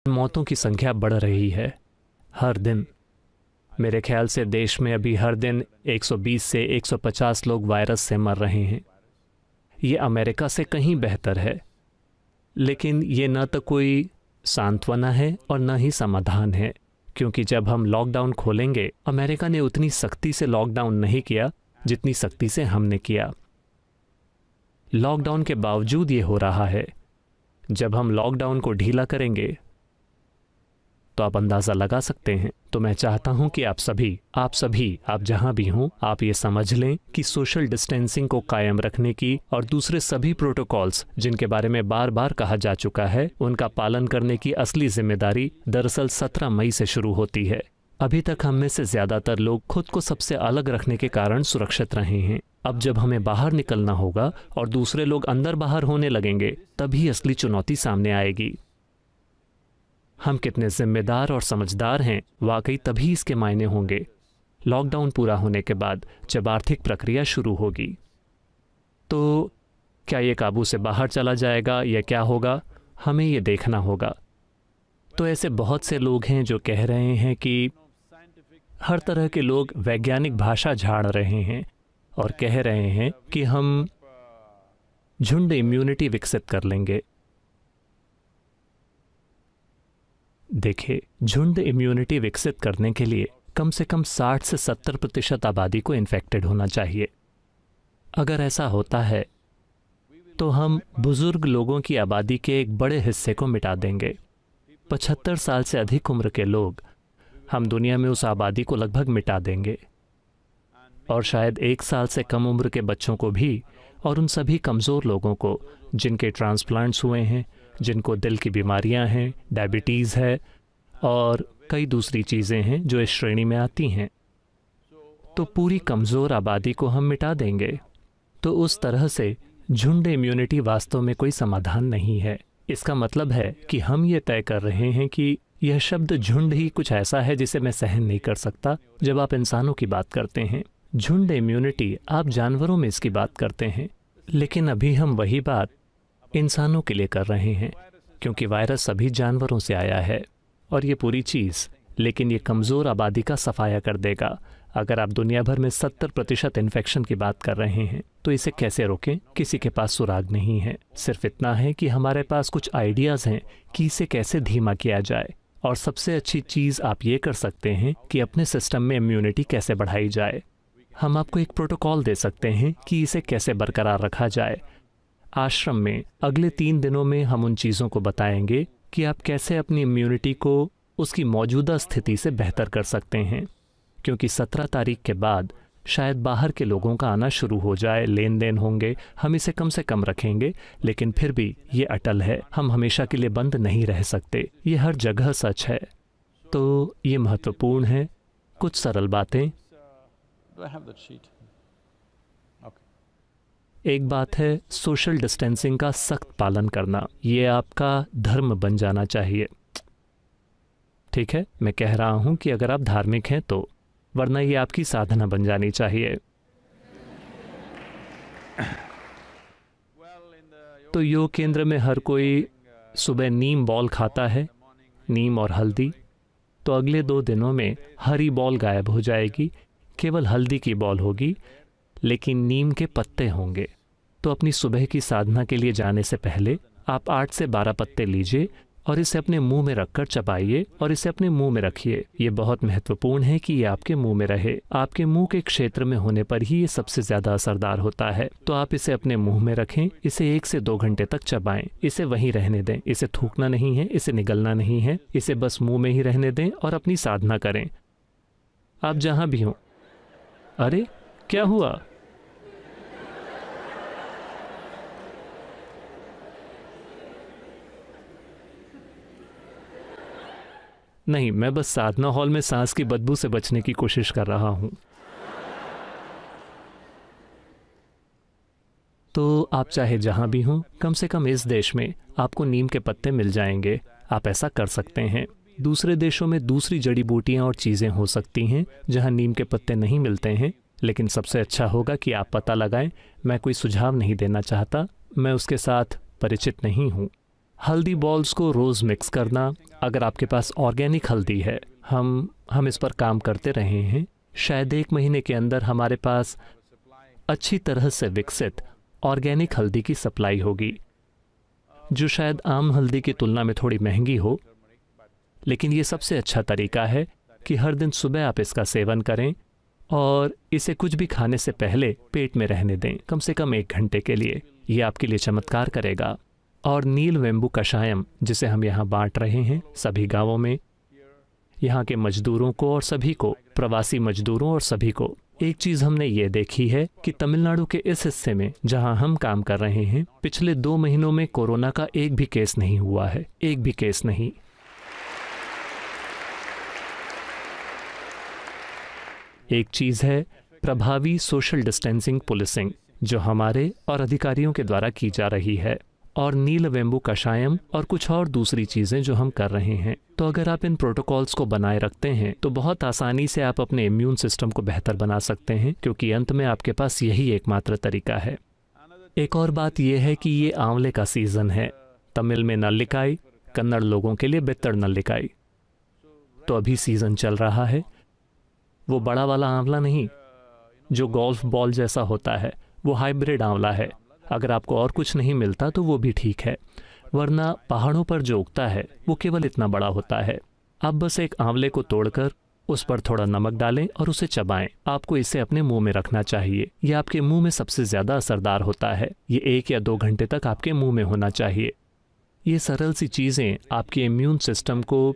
मौतों की संख्या बढ़ रही है हर दिन। मेरे ख्याल से देश में अभी हर दिन 120 से 150 लोग वायरस से मर रहे हैं। ये अमेरिका से कहीं बेहतर है, लेकिन ये न तो कोई सांत्वना है और न ही समाधान है, क्योंकि जब हम लॉकडाउन खोलेंगे, अमेरिका ने उतनी सख्ती से लॉकडाउन नहीं किया जितनी सख्ती से हमने किया। लॉकडाउन के बावजूद ये हो रहा है। जब हम लॉकडाउन को ढीला करेंगे तो आप अंदाज़ा लगा सकते हैं। तो मैं चाहता हूं कि आप जहां भी हों, आप ये समझ लें कि सोशल डिस्टेंसिंग को कायम रखने की और दूसरे सभी प्रोटोकॉल्स जिनके बारे में बार बार कहा जा चुका है, उनका पालन करने की असली जिम्मेदारी दरअसल 17 मई से शुरू होती है। अभी तक हम में से ज़्यादातर लोग खुद को सबसे अलग रखने के कारण सुरक्षित रहे हैं। अब जब हमें बाहर निकलना होगा और दूसरे लोग अंदर बाहर होने लगेंगे, तभी असली चुनौती सामने आएगी। हम कितने जिम्मेदार और समझदार हैं, वाकई तभी इसके मायने होंगे लॉकडाउन पूरा होने के बाद, जब आर्थिक प्रक्रिया शुरू होगी। तो क्या ये काबू से बाहर चला जाएगा या क्या होगा, हमें ये देखना होगा। तो ऐसे बहुत से लोग हैं जो कह रहे हैं कि हर तरह के लोग वैज्ञानिक भाषा झाड़ रहे हैं और कह रहे हैं कि हम झुंड इम्यूनिटी विकसित कर लेंगे। देखिए, झुंड इम्यूनिटी विकसित करने के लिए कम से कम 60 से 70% आबादी को इन्फेक्टेड होना चाहिए। अगर ऐसा होता है तो हम बुजुर्ग लोगों की आबादी के एक बड़े हिस्से को मिटा देंगे। 75 साल से अधिक उम्र के लोग, हम दुनिया में उस आबादी को लगभग मिटा देंगे। और शायद 1 साल से कम उम्र के बच्चों को भी, और उन सभी कमज़ोर लोगों को जिनके ट्रांसप्लांट्स हुए हैं, जिनको दिल की बीमारियां हैं, डायबिटीज़ है और कई दूसरी चीज़ें हैं जो इस श्रेणी में आती हैं। तो पूरी कमज़ोर आबादी को हम मिटा देंगे। तो उस तरह से झुंड इम्यूनिटी वास्तव में कोई समाधान नहीं है। इसका मतलब है कि हम ये तय कर रहे हैं कि यह शब्द झुंड ही कुछ ऐसा है जिसे मैं सहन नहीं कर सकता जब आप इंसानों की बात करते हैं। झुंड इम्यूनिटी, आप जानवरों में इसकी बात करते हैं, लेकिन अभी हम वही बात इंसानों के लिए कर रहे हैं, क्योंकि वायरस सभी जानवरों से आया है। और ये पूरी चीज़, लेकिन ये कमज़ोर आबादी का सफाया कर देगा। अगर आप दुनिया भर में 70% इन्फेक्शन की बात कर रहे हैं, तो इसे कैसे रोकें? किसी के पास सुराग नहीं है। सिर्फ इतना है कि हमारे पास कुछ आइडियाज़ हैं कि इसे कैसे धीमा किया जाए। और सबसे अच्छी चीज़ आप ये कर सकते हैं कि अपने सिस्टम में इम्यूनिटी कैसे बढ़ाई जाए। हम आपको एक प्रोटोकॉल दे सकते हैं कि इसे कैसे बरकरार रखा जाए। आश्रम में अगले 3 दिनों में हम उन चीज़ों को बताएंगे कि आप कैसे अपनी इम्यूनिटी को उसकी मौजूदा स्थिति से बेहतर कर सकते हैं, क्योंकि 17 तारीख के बाद शायद बाहर के लोगों का आना शुरू हो जाए, लेन देन होंगे। हम इसे कम से कम रखेंगे, लेकिन फिर भी ये अटल है। हम हमेशा के लिए बंद नहीं रह सकते। ये हर जगह सच है। तो ये महत्वपूर्ण है। कुछ सरल बातें। एक बात है सोशल डिस्टेंसिंग का सख्त पालन करना। ये आपका धर्म बन जाना चाहिए। ठीक है, मैं कह रहा हूं कि अगर आप धार्मिक हैं तो, वरना ये आपकी साधना बन जानी चाहिए। तो योग केंद्र में हर कोई सुबह नीम बॉल खाता है, नीम और हल्दी। तो अगले 2 दिनों में हरी बॉल गायब हो जाएगी, केवल हल्दी की बॉल होगी, लेकिन नीम के पत्ते होंगे। तो अपनी सुबह की साधना के लिए जाने से पहले आप 8 से 12 पत्ते लीजिए और इसे अपने मुंह में रखकर चबाइए और इसे अपने मुंह में रखिए। ये बहुत महत्वपूर्ण है कि ये आपके मुंह में रहे। आपके मुंह के क्षेत्र में होने पर ही ये सबसे ज़्यादा असरदार होता है। तो आप इसे अपने मुंह में रखें, इसे 1 से 2 घंटे तक चबाएं, इसे वहीं रहने दें। इसे थूकना नहीं है, इसे निगलना नहीं है, इसे बस मुंह में ही रहने दें और अपनी साधना करें, आप जहाँ भी हों। अरे क्या हुआ? नहीं, मैं बस साधना हॉल में सांस की बदबू से बचने की कोशिश कर रहा हूं। तो आप चाहे जहां भी हों, कम से कम इस देश में आपको नीम के पत्ते मिल जाएंगे। आप ऐसा कर सकते हैं। दूसरे देशों में दूसरी जड़ी बूटियां और चीज़ें हो सकती हैं जहां नीम के पत्ते नहीं मिलते हैं, लेकिन सबसे अच्छा होगा कि आप पता लगाएं। मैं कोई सुझाव नहीं देना चाहता, मैं उसके साथ परिचित नहीं हूँ। हल्दी बॉल्स को रोज़ मिक्स करना, अगर आपके पास ऑर्गेनिक हल्दी है, हम इस पर काम करते रहे हैं, शायद 1 महीने के अंदर हमारे पास अच्छी तरह से विकसित ऑर्गेनिक हल्दी की सप्लाई होगी, जो शायद आम हल्दी की तुलना में थोड़ी महंगी हो, लेकिन ये सबसे अच्छा तरीका है कि हर दिन सुबह आप इसका सेवन करें और इसे कुछ भी खाने से पहले पेट में रहने दें, कम से कम 1 घंटे के लिए। ये आपके लिए चमत्कार करेगा। और नीलवेंबू कषायम, जिसे हम यहाँ बांट रहे हैं सभी गांवों में, यहाँ के मजदूरों को और सभी को, प्रवासी मजदूरों और सभी को। एक चीज़ हमने ये देखी है कि तमिलनाडु के इस हिस्से में जहाँ हम काम कर रहे हैं, पिछले 2 महीनों में कोरोना का एक भी केस नहीं हुआ है, एक भी केस नहीं। एक चीज़ है प्रभावी सोशल डिस्टेंसिंग पुलिसिंग, जो हमारे और अधिकारियों के द्वारा की जा रही है, और नीलवेंबू कषायम और कुछ और दूसरी चीज़ें जो हम कर रहे हैं। तो अगर आप इन प्रोटोकॉल्स को बनाए रखते हैं तो बहुत आसानी से आप अपने इम्यून सिस्टम को बेहतर बना सकते हैं, क्योंकि अंत में आपके पास यही एकमात्र तरीका है। एक और बात यह है कि ये आंवले का सीज़न है। तमिल में नल्लिकाई, कन्नड़ लोगों के लिए बित्तर नल्लिकाई। तो अभी सीज़न चल रहा है। वो बड़ा वाला आंवला नहीं जो गोल्फ बॉल जैसा होता है, वो हाइब्रिड आंवला है। अगर आपको और कुछ नहीं मिलता तो वो भी ठीक है, वरना पहाड़ों पर जो उगता है वो केवल इतना बड़ा होता है। आप बस एक आंवले को तोड़कर उस पर थोड़ा नमक डालें और उसे चबाएं। आपको इसे अपने मुंह में रखना चाहिए। यह आपके मुंह में सबसे ज़्यादा असरदार होता है। ये 1 या 2 घंटे तक आपके मुंह में होना चाहिए। ये सरल सी चीज़ें आपके इम्यून सिस्टम को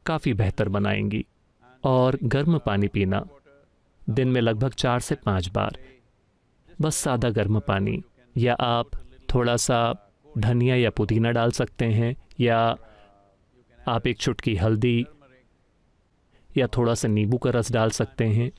काफ़ी बेहतर बनाएंगी। और गर्म पानी पीना, दिन में लगभग 4 से 5 बार, बस सादा गर्म पानी, या आप थोड़ा सा धनिया या पुदीना डाल सकते हैं, या आप एक चुटकी हल्दी या थोड़ा सा नींबू का रस डाल सकते हैं,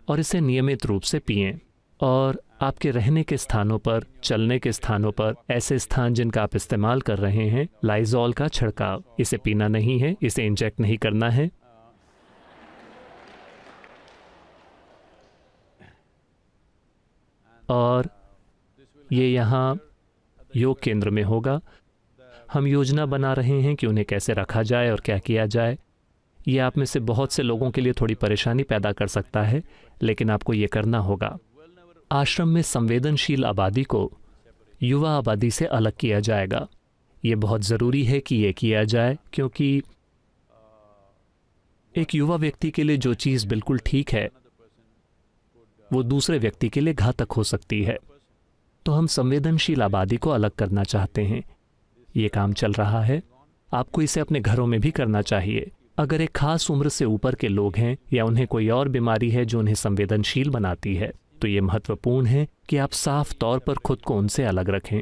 और इसे नियमित रूप से पिएं। और आपके रहने के स्थानों पर, चलने के स्थानों पर, ऐसे स्थान जिनका आप इस्तेमाल कर रहे हैं, लाइजॉल का छिड़काव। इसे पीना नहीं है, इसे इंजेक्ट नहीं करना है। और ये यहाँ योग केंद्र में होगा। हम योजना बना रहे हैं कि उन्हें कैसे रखा जाए और क्या किया जाए। ये आप में से बहुत से लोगों के लिए थोड़ी परेशानी पैदा कर सकता है, लेकिन आपको ये करना होगा। आश्रम में संवेदनशील आबादी को युवा आबादी से अलग किया जाएगा। ये बहुत ज़रूरी है कि ये किया जाए, क्योंकि एक युवा व्यक्ति के लिए जो चीज़ बिल्कुल ठीक है वो दूसरे व्यक्ति के लिए घातक हो सकती है। तो हम संवेदनशील आबादी को अलग करना चाहते हैं। ये काम चल रहा है। आपको इसे अपने घरों में भी करना चाहिए। अगर एक खास उम्र से ऊपर के लोग हैं या उन्हें कोई और बीमारी है जो उन्हें संवेदनशील बनाती है, तो ये महत्वपूर्ण है कि आप साफ तौर पर खुद को उनसे अलग रखें।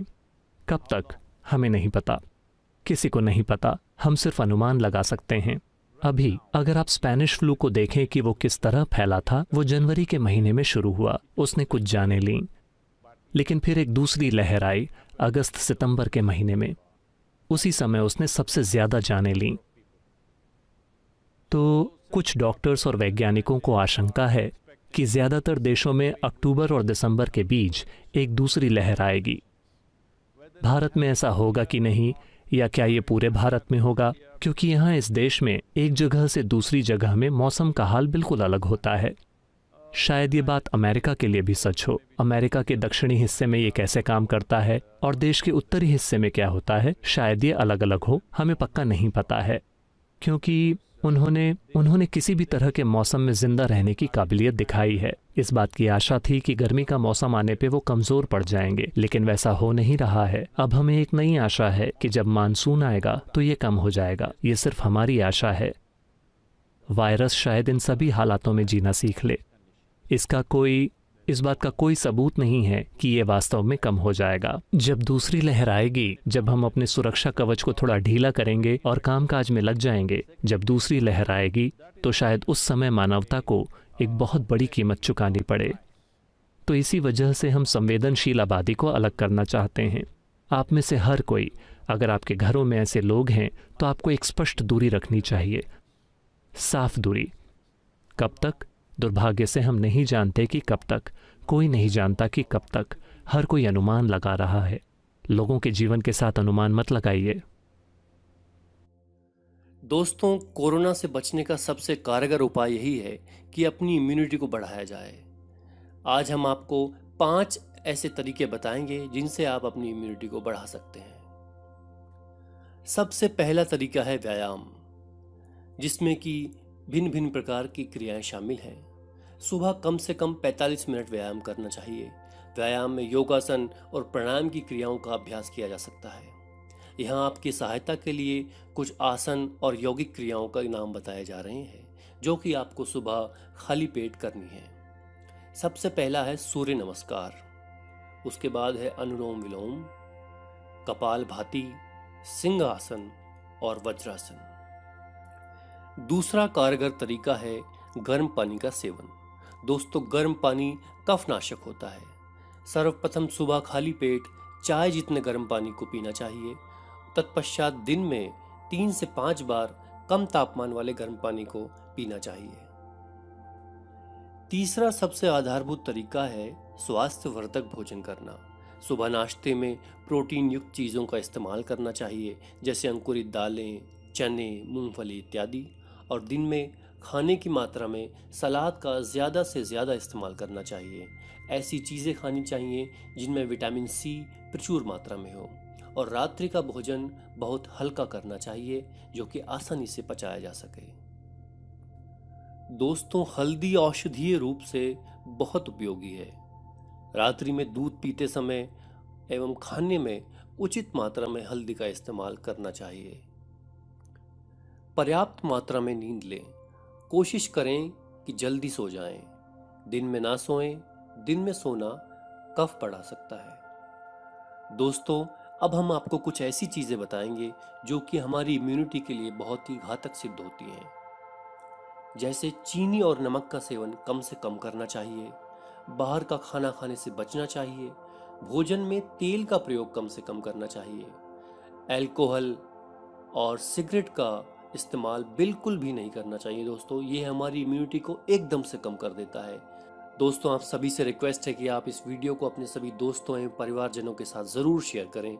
कब तक, हमें नहीं पता, किसी को नहीं पता। हम सिर्फ अनुमान लगा सकते हैं। अभी अगर आप स्पेनिश फ्लू को देखें कि वो किस तरह फैला था, वो जनवरी के महीने में शुरू हुआ। उसने कुछ जानें लीं, लेकिन फिर एक दूसरी लहर आई अगस्त सितंबर के महीने में। उसी समय उसने सबसे ज़्यादा जानें लीं। तो कुछ डॉक्टर्स और वैज्ञानिकों को आशंका है कि ज़्यादातर देशों में अक्टूबर और दिसंबर के बीच एक दूसरी लहर आएगी। भारत में ऐसा होगा कि नहीं, या क्या ये पूरे भारत में होगा, क्योंकि यहाँ इस देश में एक जगह से दूसरी जगह में मौसम का हाल बिल्कुल अलग होता है। शायद ये बात अमेरिका के लिए भी सच हो। अमेरिका के दक्षिणी हिस्से में ये कैसे काम करता है और देश के उत्तरी हिस्से में क्या होता है, शायद ये अलग अलग हो। हमें पक्का नहीं पता है, क्योंकि उन्होंने किसी भी तरह के मौसम में जिंदा रहने की काबिलियत दिखाई है। इस बात की आशा थी कि गर्मी का मौसम आने पे वो कमज़ोर पड़ जाएंगे, लेकिन वैसा हो नहीं रहा है। अब हमें एक नई आशा है कि जब मानसून आएगा तो ये कम हो जाएगा। ये सिर्फ हमारी आशा है। वायरस शायद इन सभी हालातों में जीना सीख ले। इस बात का कोई सबूत नहीं है कि ये वास्तव में कम हो जाएगा। जब दूसरी लहर आएगी, जब हम अपने सुरक्षा कवच को थोड़ा ढीला करेंगे और कामकाज में लग जाएंगे, जब दूसरी लहर आएगी, तो शायद उस समय मानवता को एक बहुत बड़ी कीमत चुकानी पड़े। तो इसी वजह से हम संवेदनशील आबादी को अलग करना चाहते हैं। आप में से हर कोई, अगर आपके घरों में ऐसे लोग हैं, तो आपको एक स्पष्ट दूरी रखनी चाहिए, साफ दूरी। कब तक? दुर्भाग्य से हम नहीं जानते कि कब तक। कोई नहीं जानता कि कब तक। हर कोई अनुमान लगा रहा है। लोगों के जीवन के साथ अनुमान मत लगाइए। दोस्तों, कोरोना से बचने का सबसे कारगर उपाय यही है कि अपनी इम्यूनिटी को बढ़ाया जाए। आज हम आपको 5 ऐसे तरीके बताएंगे जिनसे आप अपनी इम्यूनिटी को बढ़ा सकते हैं। सबसे पहला तरीका है व्यायाम, जिसमें कि भिन्न भिन्न प्रकार की क्रियाएं शामिल हैं। सुबह कम से कम 45 मिनट व्यायाम करना चाहिए। व्यायाम में योगासन और प्राणायाम की क्रियाओं का अभ्यास किया जा सकता है। यहाँ आपकी सहायता के लिए कुछ आसन और यौगिक क्रियाओं का नाम बताए जा रहे हैं, जो कि आपको सुबह खाली पेट करनी है। सबसे पहला है सूर्य नमस्कार, उसके बाद है अनुलोम विलोम, कपाल भाती, सिंहासन और वज्रासन। दूसरा कारगर तरीका है गर्म पानी का सेवन। दोस्तों, गर्म पानी कफनाशक होता है। सर्वप्रथम सुबह खाली पेट चाय जितने गर्म पानी को पीना चाहिए। तत्पश्चात दिन में 3 से 5 बार कम तापमान वाले गर्म पानी को पीना चाहिए। तीसरा सबसे आधारभूत तरीका है स्वास्थ्यवर्धक भोजन करना। सुबह नाश्ते में प्रोटीन युक्त चीज़ों का इस्तेमाल करना चाहिए, जैसे अंकुरित दालें, चने, मूंगफली इत्यादि। और दिन में खाने की मात्रा में सलाद का ज़्यादा से ज़्यादा इस्तेमाल करना चाहिए। ऐसी चीज़ें खानी चाहिए जिनमें विटामिन सी प्रचुर मात्रा में हो। और रात्रि का भोजन बहुत हल्का करना चाहिए, जो कि आसानी से पचाया जा सके। दोस्तों, हल्दी औषधीय रूप से बहुत उपयोगी है। रात्रि में दूध पीते समय एवं खाने में उचित मात्रा में हल्दी का इस्तेमाल करना चाहिए। पर्याप्त मात्रा में नींद लें। कोशिश करें कि जल्दी सो जाएं। दिन में ना सोएं। दिन में सोना कफ बढ़ा सकता है। दोस्तों, अब हम आपको कुछ ऐसी चीजें बताएंगे जो कि हमारी इम्यूनिटी के लिए बहुत ही घातक सिद्ध होती हैं। जैसे चीनी और नमक का सेवन कम से कम करना चाहिए। बाहर का खाना खाने से बचना चाहिए। भोजन में तेल का प्रयोग कम से कम करना चाहिए। अल्कोहल और सिगरेट का इस्तेमाल बिल्कुल भी नहीं करना चाहिए। दोस्तों, ये हमारी इम्यूनिटी को एकदम से कम कर देता है। दोस्तों, आप सभी से रिक्वेस्ट है कि आप इस वीडियो को अपने सभी दोस्तों एवं परिवारजनों के साथ ज़रूर शेयर करें,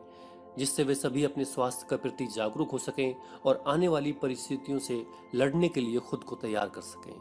जिससे वे सभी अपने स्वास्थ्य के प्रति जागरूक हो सकें और आने वाली परिस्थितियों से लड़ने के लिए खुद को तैयार कर सकें।